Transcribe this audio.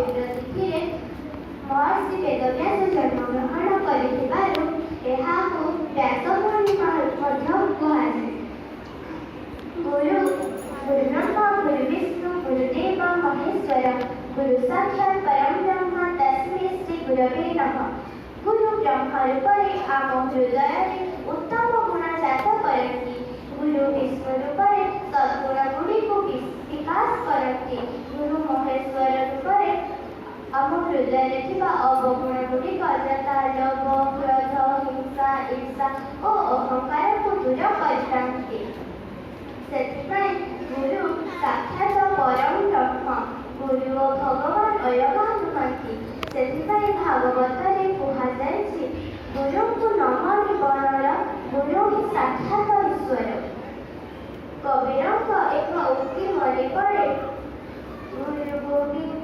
ପବିତ୍ର ତିଥିରେ महर्षि वेदव्यास जन्मग्रहण କରିଥିବାରୁ ଏହାକୁ व्यास ପୂର୍ଣ୍ଣିମା ମଧ୍ୟ କୁହାଯାଏ। गुरु ब्रह्मा गुरु विष्णु गुरुदेव महेश्वर गुरु साक्षात् परम ब्रह्म तस्मै श्री गुरवे नमः। गुरु ब्रह्म रूपरे आम हृदୟରେ उत्तम गुण ଜାତ କରନ୍ତି। गुरु विष्णु रूपରେ ସଦ୍ଗୁଣ ଗୁଡ଼ିକୁ ବିକାଶ କରନ୍ତି। गुरु ମହେଶ୍ୱର रूपरे ଆମ ହୃଦୟରେ ଥିବା ଅବଗୁଣ ଗୁଡ଼ିକ ଯଥା ଲୋଭ କ୍ରୋଧ ହିଂସା ଈର୍ଷା ଓ ଅହଙ୍କାରକୁ ଦୂର କରିଥାନ୍ତି। ସେଥିପାଇଁ ଗୁରୁ ସାକ୍ଷାତ ପରମ ବ୍ରହ୍ମ। ଗୁରୁ ଓ ଭଗବାନ ଅଲଗା ନୁହନ୍ତି। ସେଥିପାଇଁ ଭାଗବତରେ କୁହାଯାଇଛି ଗୁରୁଙ୍କୁ ନ ମାନିବ ନର ଗୁରୁ ହିଁ ସାକ୍ଷାତ ଈଶ୍ୱର। କବୀରଙ୍କ ଏକ ଉକ୍ତି ମନେ ପଡ଼େ ଗୁରୁ ଗୋବିନ୍ଦ